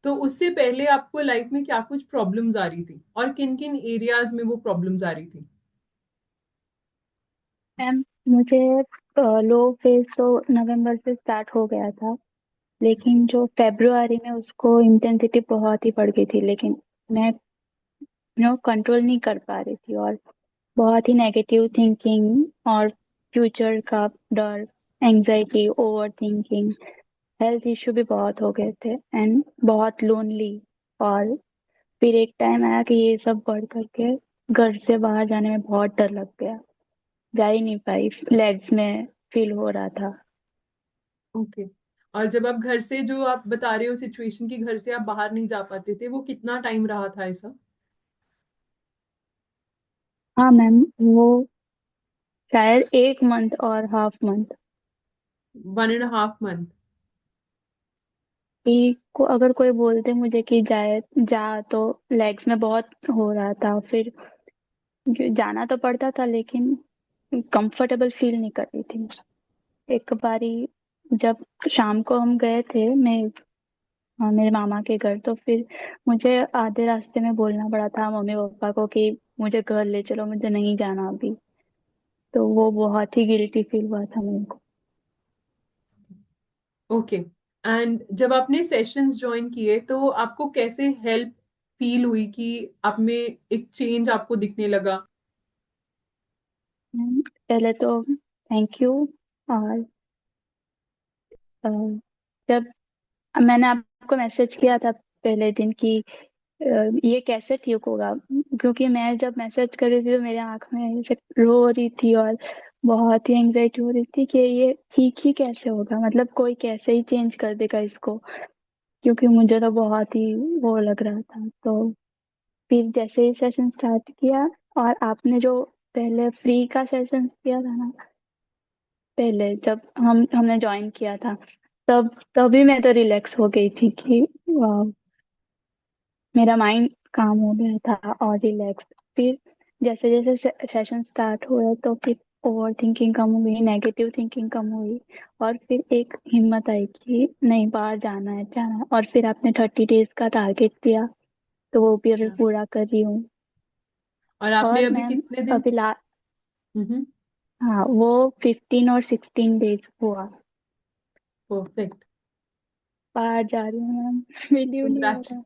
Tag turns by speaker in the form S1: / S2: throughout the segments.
S1: तो उससे पहले आपको लाइफ में क्या कुछ प्रॉब्लम्स आ रही थी और किन किन एरियाज में वो प्रॉब्लम्स आ रही थी?
S2: मैम, मुझे लो फेज तो नवंबर से स्टार्ट हो गया था, लेकिन जो फेब्रुआरी में उसको इंटेंसिटी बहुत ही बढ़ गई थी। लेकिन मैं कंट्रोल नहीं कर पा रही थी, और बहुत ही नेगेटिव थिंकिंग और फ्यूचर का डर, anxiety, over thinking, health issue भी बहुत हो गए थे, एंड बहुत लोनली। और फिर एक टाइम आया कि ये सब बढ़ करके घर से बाहर जाने में बहुत डर लग गया। जा ही नहीं पाई, लेग्स में फील हो रहा था।
S1: ओके। और जब आप घर से, जो आप बता रहे हो सिचुएशन की, घर से आप बाहर नहीं जा पाते थे, वो कितना टाइम रहा था ऐसा?
S2: हाँ मैम, वो शायद 1 मंथ और हाफ मंथ।
S1: 1.5 मंथ?
S2: कि अगर कोई बोलते मुझे कि जाए जा, तो लेग्स में बहुत हो रहा था। फिर जाना तो पड़ता था, लेकिन कंफर्टेबल फील नहीं कर रही थी। एक बारी जब शाम को हम गए थे, मेरे मामा के घर, तो फिर मुझे आधे रास्ते में बोलना पड़ा था मम्मी पापा को कि मुझे घर ले चलो, मुझे नहीं जाना अभी। तो वो बहुत ही गिल्टी फील हुआ था मेरे को।
S1: ओके। एंड जब आपने सेशंस ज्वाइन किए तो आपको कैसे हेल्प फील हुई कि आप में एक चेंज आपको दिखने लगा?
S2: पहले तो थैंक यू। और अ, जब मैंने आपको मैसेज किया था पहले दिन कि ये कैसे ठीक होगा, क्योंकि मैं जब मैसेज कर रही थी तो मेरे आंख में ऐसे रो रही थी, और बहुत ही एंग्जाइटी हो रही थी कि ये ठीक ही कैसे होगा, मतलब कोई कैसे ही चेंज कर देगा इसको। क्योंकि मुझे तो बहुत ही वो लग रहा था। तो फिर जैसे ही सेशन स्टार्ट किया, और आपने जो पहले फ्री का सेशन किया था ना, पहले जब हमने ज्वाइन किया था, तब तभी मैं तो रिलैक्स हो गई थी कि वाह, मेरा माइंड काम हो गया था और रिलैक्स। फिर जैसे जैसे सेशन स्टार्ट हुआ, तो फिर ओवर थिंकिंग कम हो गई, नेगेटिव थिंकिंग कम हुई, और फिर एक हिम्मत आई कि नहीं, बाहर जाना है, जाना है। और फिर आपने 30 डेज का टारगेट दिया, तो वो भी अभी
S1: Yeah.
S2: पूरा कर रही हूँ।
S1: और आपने
S2: और
S1: अभी
S2: मैम,
S1: कितने दिन?
S2: अभी ला
S1: हम्म।
S2: हाँ, वो 15 और 16 डेज हुआ।
S1: परफेक्ट।
S2: बाहर जा रही हूँ मैम, बिलीव नहीं हो रहा।
S1: कंग्रेचुलेशन।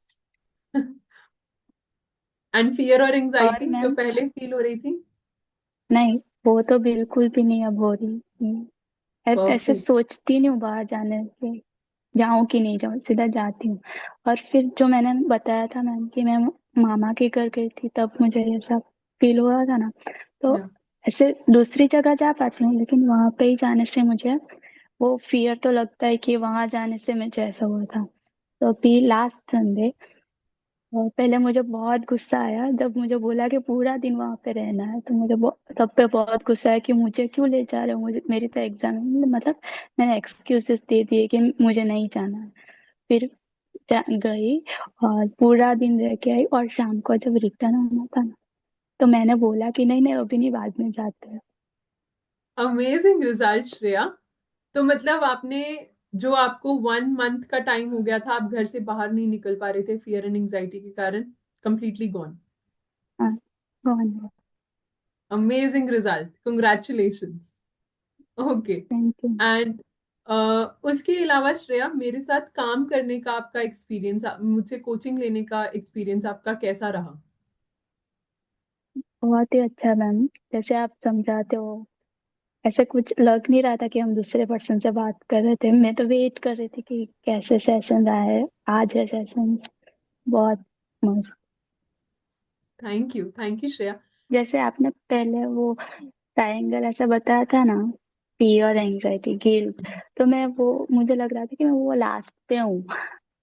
S1: एंड फियर और
S2: और
S1: एंजाइटी जो
S2: मैम,
S1: पहले फील हो रही थी?
S2: नहीं, वो तो बिल्कुल भी नहीं अब हो रही। ऐसे
S1: परफेक्ट।
S2: सोचती नहीं हूँ बाहर जाने से, जाऊं कि नहीं जाऊं, सीधा जाती हूँ। और फिर जो मैंने बताया था मैम कि मैं मामा के घर गई थी, तब मुझे ऐसा फील हो रहा था ना। तो
S1: या।
S2: ऐसे दूसरी जगह जा पाती हूँ, लेकिन वहां पे ही जाने से मुझे वो फियर तो लगता है कि वहां जाने से मुझे ऐसा हुआ था। तो अभी लास्ट संडे, और पहले मुझे बहुत गुस्सा आया जब मुझे बोला कि पूरा दिन वहां पे रहना है। तो मुझे सब पे बहुत गुस्सा है कि मुझे क्यों ले जा रहे हो, मुझे, मेरी तो एग्जाम है, मतलब मैंने एक्सक्यूजेस दे दिए कि मुझे नहीं जाना है। फिर गई, और पूरा दिन रह के आई, और शाम को जब रिटर्न आना था ना, तो मैंने बोला कि नहीं नहीं, अभी नहीं, बाद में जाते हैं।
S1: Amazing result Shreya. तो मतलब आपने, जो आपको 1 मंथ का टाइम हो गया था, आप घर से बाहर नहीं निकल पा रहे थे फियर एंड एंजाइटी के कारण, कंप्लीटली गॉन।
S2: हाँ, कौन है?
S1: Amazing result, congratulations. Okay.
S2: Thank you.
S1: And उसके अलावा श्रेया, मेरे साथ काम करने का आपका एक्सपीरियंस, मुझसे कोचिंग लेने का एक्सपीरियंस आपका कैसा रहा?
S2: बहुत ही अच्छा मैम, जैसे आप समझाते हो, ऐसा कुछ लग नहीं रहा था कि हम दूसरे पर्सन से बात कर रहे थे। मैं तो वेट कर रही थी कि कैसे सेशन रहा है, आज है सेशन। बहुत मस्त।
S1: Thank you Shreya.
S2: जैसे आपने पहले वो ट्रायंगल ऐसा बताया था ना, फियर, एंग्जाइटी, गिल्ट, तो मैं वो, मुझे लग रहा था कि मैं वो लास्ट पे हूँ।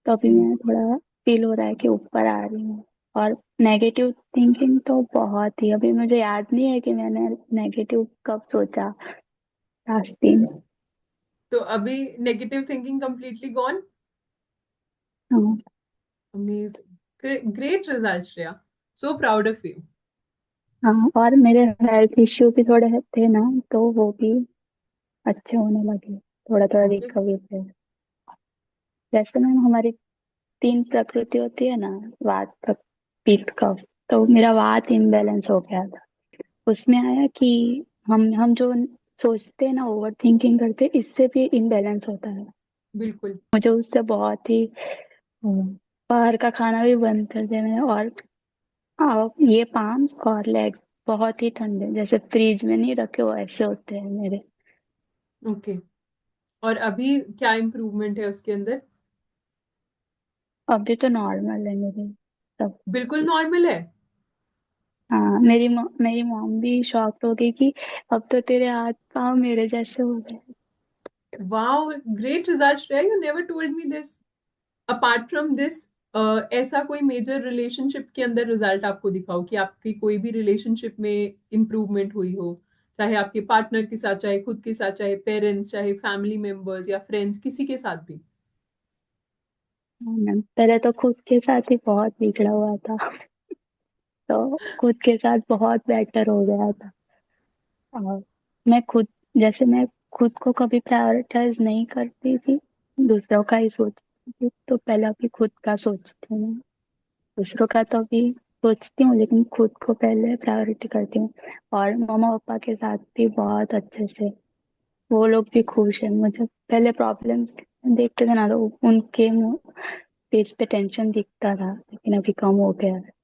S2: तो अभी मैं थोड़ा फील हो रहा है कि ऊपर आ रही हूँ। और नेगेटिव थिंकिंग तो बहुत ही, अभी मुझे याद नहीं है कि मैंने नेगेटिव कब सोचा लास्ट दिन।
S1: तो अभी नेगेटिव थिंकिंग कंप्लीटली गॉन?
S2: हाँ।
S1: Amazing, great result Shreya. So proud of you.
S2: हाँ, और मेरे हेल्थ इश्यू भी थोड़े थे ना, तो वो भी अच्छे होने लगे, थोड़ा थोड़ा
S1: ओके।
S2: रिकवरी थे। जैसे मैम, हमारी तीन प्रकृति होती है ना, वात पित्त कफ। तो मेरा वात इम्बेलेंस हो गया था। उसमें आया कि हम जो सोचते हैं ना, ओवर थिंकिंग करते हैं, इससे भी इम्बेलेंस होता है।
S1: बिल्कुल।
S2: मुझे उससे बहुत ही बाहर का खाना भी बंद कर दिया मैंने। और ये पाम्स और लेग्स बहुत ही ठंडे, जैसे फ्रीज में नहीं रखे हो ऐसे होते हैं मेरे।
S1: ओके। और अभी क्या इम्प्रूवमेंट है उसके अंदर?
S2: अभी तो नॉर्मल है मेरे सब।
S1: बिल्कुल नॉर्मल है।
S2: हाँ, मेरी मॉम भी शॉक्ड हो गई कि अब तो तेरे हाथ पाँव मेरे जैसे हो गए।
S1: Wow, great result Shreya, you never told me this. Apart from this, ऐसा कोई मेजर रिलेशनशिप के अंदर रिजल्ट आपको दिखाओ कि आपकी कोई भी रिलेशनशिप में इम्प्रूवमेंट हुई हो, चाहे आपके पार्टनर के साथ, चाहे खुद के साथ, चाहे पेरेंट्स, चाहे फैमिली मेंबर्स या फ्रेंड्स, किसी के साथ भी।
S2: हाँ मैम, पहले तो खुद के साथ ही बहुत बिगड़ा हुआ था। तो खुद के साथ बहुत बेटर हो गया था। और मैं खुद जैसे मैं खुद को कभी प्रायोरिटाइज नहीं करती थी, दूसरों का ही सोचती थी। तो पहले अभी खुद का सोचती हूँ। दूसरों का तो अभी सोचती हूँ, लेकिन खुद को पहले प्रायोरिटी करती हूँ। और मम्मा पापा के साथ भी बहुत अच्छे से, वो लोग भी खुश हैं। मुझे पहले प्रॉब्लम्स देखते थे ना, तो उनके फेस पे टेंशन दिखता था, लेकिन अभी कम हो गया है।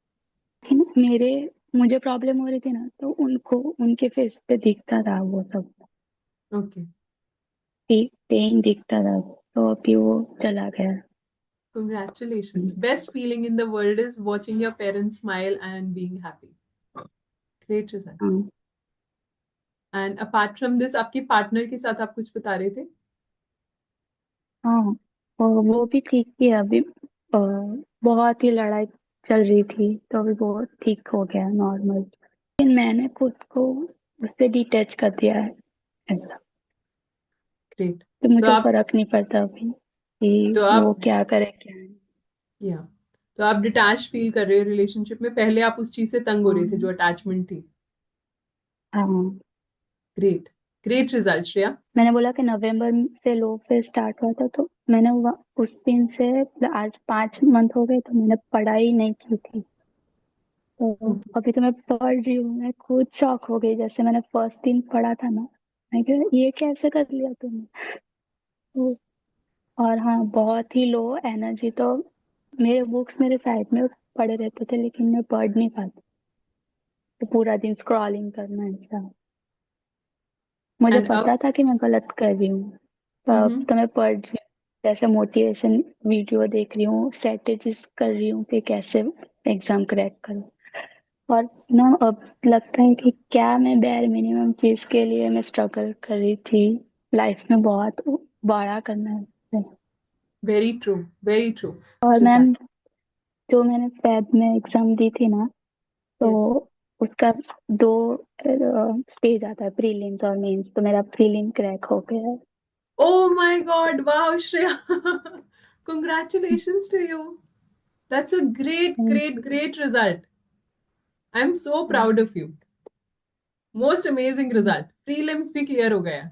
S2: लेकिन मुझे प्रॉब्लम हो रही थी ना, तो उनको उनके फेस पे दिखता था वो सब,
S1: ओके।
S2: पेन दिखता था। तो अभी वो चला गया।
S1: Congratulations. Best feeling in the world is watching your parents smile and being happy. Great result.
S2: हाँ।
S1: And apart from this, आपके पार्टनर के साथ आप कुछ बता रहे थे?
S2: हाँ, और वो भी ठीक ही है अभी। बहुत ही लड़ाई चल रही थी, तो अभी वो ठीक हो गया, नॉर्मल। लेकिन मैंने खुद को उससे डिटैच कर दिया है ऐसा।
S1: ग्रेट।
S2: तो
S1: तो
S2: मुझे
S1: आप
S2: फर्क नहीं पड़ता अभी
S1: तो
S2: कि वो
S1: आप
S2: क्या करे क्या नहीं।
S1: या तो आप डिटैच फील कर रहे हो रिलेशनशिप में, पहले आप उस चीज से तंग हो रहे थे जो
S2: हाँ।
S1: अटैचमेंट थी।
S2: हाँ,
S1: ग्रेट। Great result Shreya.
S2: मैंने बोला कि नवंबर से लो फेज स्टार्ट हुआ था, तो मैंने उस दिन से आज 5 मंथ हो गए, तो मैंने पढ़ाई नहीं की थी। तो
S1: ओके।
S2: अभी तो मैं पढ़ रही हूँ। मैं खुद शॉक हो गई, जैसे मैंने फर्स्ट दिन पढ़ा था ना, मैं कहा ये कैसे कर लिया तुमने। तो और हाँ, बहुत ही लो एनर्जी। तो मेरे बुक्स मेरे साइड में पड़े रहते थे, लेकिन मैं पढ़ नहीं पाती। तो पूरा दिन स्क्रॉलिंग करना ऐसा। मुझे
S1: एंड अब?
S2: पता था कि मैं गलत कर रही हूँ। तो अब
S1: हम्म।
S2: तो मैं पढ़ रही हूँ, जैसे मोटिवेशन वीडियो देख रही हूँ, स्ट्रेटेजीज कर रही हूँ कि कैसे एग्जाम क्रैक करूँ। और ना अब लगता है कि क्या मैं बेयर मिनिमम चीज के लिए मैं स्ट्रगल कर रही थी, लाइफ में बहुत बड़ा करना है।
S1: Very true. Very true.
S2: और
S1: रिजल्ट।
S2: मैम, जो मैंने फैब में एग्जाम दी थी ना, तो
S1: यस।
S2: उसका दो स्टेज आता है, प्रीलिम्स और मेंस। तो मेरा प्रीलिम क्रैक हो गया है।
S1: Oh my God, wow Shreya, congratulations to you. That's a great,
S2: thank
S1: great,
S2: you.
S1: great result. I'm so proud of you. Most amazing result, prelims भी क्लियर हो गया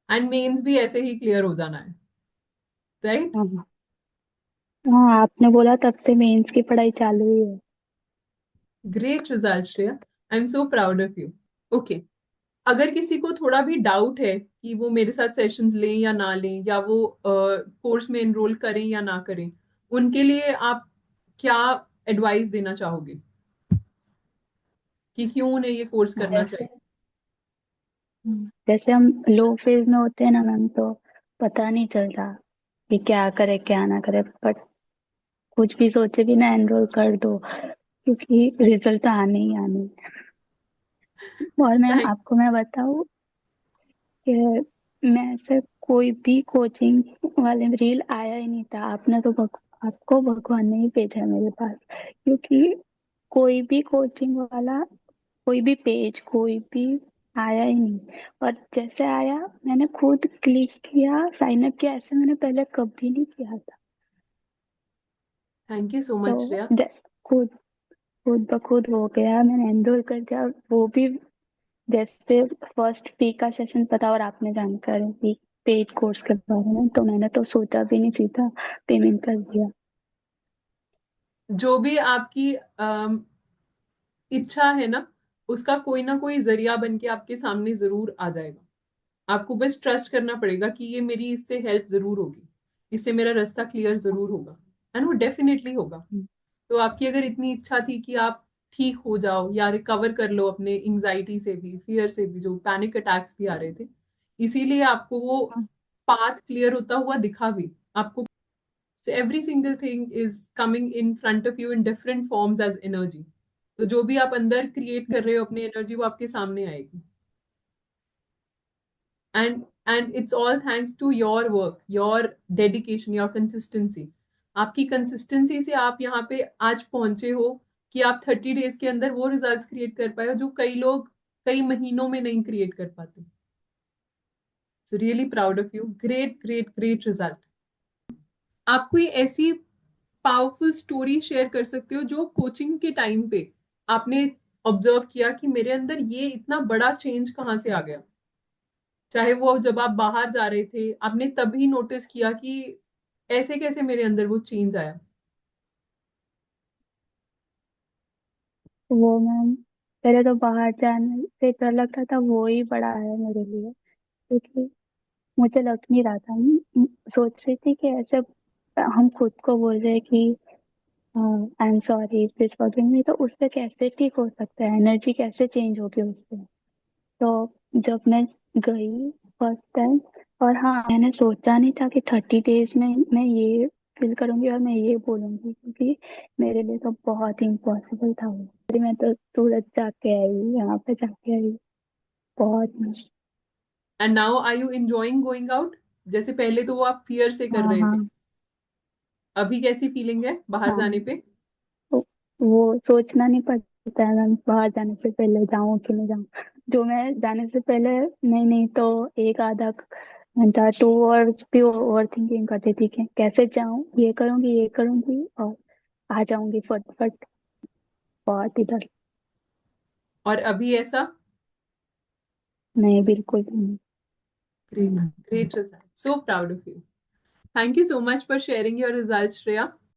S1: एंड मेंस भी ऐसे ही क्लियर हो जाना है, राइट?
S2: हाँ। हाँ, आपने बोला तब से मेंस की पढ़ाई चालू ही है।
S1: Great result Shreya, I am so proud of you. Okay. अगर किसी को थोड़ा भी डाउट है कि वो मेरे साथ सेशंस लें या ना लें, या वो कोर्स में एनरोल करें या ना करें, उनके लिए आप क्या एडवाइस देना चाहोगे कि क्यों उन्हें ये कोर्स करना
S2: जैसे
S1: चाहिए?
S2: जैसे हम लो फेज में होते हैं ना मैम, तो पता नहीं चलता कि क्या करे क्या ना करे, बट कुछ भी सोचे बिना एनरोल कर दो, क्योंकि रिजल्ट तो आने ही आने हैं। और मैम
S1: थैंक
S2: आपको मैं बताऊँ कि मैं ऐसे कोई भी कोचिंग वाले में रील आया ही नहीं था। आपको भगवान ने ही भेजा है मेरे पास, क्योंकि कोई भी कोचिंग वाला, कोई भी पेज, कोई भी आया ही नहीं। और जैसे आया, मैंने खुद क्लिक किया, साइन अप किया, ऐसे मैंने पहले कभी नहीं किया था।
S1: थैंक यू सो
S2: तो
S1: मच श्रेया।
S2: खुद खुद ब खुद हो गया, मैंने एनरोल कर दिया। और वो भी जैसे फर्स्ट वीक का सेशन पता और आपने जानकारी दी, पेड कोर्स के बारे में, तो मैंने तो सोचा भी नहीं, सीधा पेमेंट कर दिया।
S1: जो भी आपकी इच्छा है ना, उसका कोई ना कोई जरिया बन के आपके सामने जरूर आ जाएगा। आपको बस ट्रस्ट करना पड़ेगा कि ये मेरी इससे हेल्प जरूर होगी, इससे मेरा रास्ता क्लियर जरूर होगा, एंड वो डेफिनेटली होगा। तो आपकी अगर इतनी इच्छा थी कि आप ठीक हो जाओ या रिकवर कर लो अपने एंजाइटी से भी, फियर से भी, जो पैनिक अटैक्स भी आ रहे थे, इसीलिए आपको वो
S2: हाँ,
S1: पाथ क्लियर होता हुआ दिखा भी आपको। So every single thing is coming in front of you in different forms as energy. तो जो भी आप अंदर क्रिएट कर रहे हो अपनी एनर्जी, वो आपके सामने आएगी। And it's all thanks to your work, your dedication, your consistency. आपकी कंसिस्टेंसी से आप यहाँ पे आज पहुंचे हो कि आप 30 डेज के अंदर वो रिजल्ट्स क्रिएट कर पाए हो जो कई लोग कई महीनों में नहीं क्रिएट कर पाते। So really proud of you, great great great result. आप कोई ऐसी पावरफुल स्टोरी शेयर कर सकते हो जो कोचिंग के टाइम पे आपने ऑब्जर्व किया कि मेरे अंदर ये इतना बड़ा चेंज कहाँ से आ गया। चाहे वो जब आप बाहर जा रहे थे आपने तभी नोटिस किया कि ऐसे कैसे मेरे अंदर वो चेंज आया।
S2: वो मैम, पहले तो बाहर जाने से डर लगता था, वो ही बड़ा है मेरे लिए, क्योंकि मुझे लग नहीं रहा था। सोच रही थी कि ऐसे हम खुद को बोल रहे हैं कि I am sorry please forgive me, तो उससे कैसे ठीक हो सकता है, एनर्जी कैसे चेंज होगी उससे। तो जब मैं गई फर्स्ट टाइम, और हाँ, मैंने सोचा नहीं था कि 30 डेज में मैं ये फील करूंगी और मैं ये बोलूंगी, क्योंकि मेरे लिए तो बहुत ही इम्पॉसिबल था वो। अरे मैं तो सूरत जाके आई, यहाँ पे जाके आई, बहुत मस्त।
S1: And now are you enjoying going out? जैसे पहले तो वो आप फियर से कर
S2: हाँ
S1: रहे थे,
S2: हाँ
S1: अभी कैसी फीलिंग है बाहर जाने
S2: हाँ।
S1: पे?
S2: तो वो सोचना नहीं पड़ता है मैं बाहर जाने से पहले जाऊं कि नहीं जाऊं। जो मैं जाने से पहले नहीं नहीं तो एक आधा घंटा 2 आवर्स भी ओवर थिंकिंग करती थी कि कैसे जाऊं, ये करूंगी और आ जाऊंगी फटफट। बहुत ही डर।
S1: और अभी ऐसा?
S2: नहीं, बिल्कुल भी नहीं।
S1: Great, great result, so proud of you. Thank you so much for sharing your result, Shreya.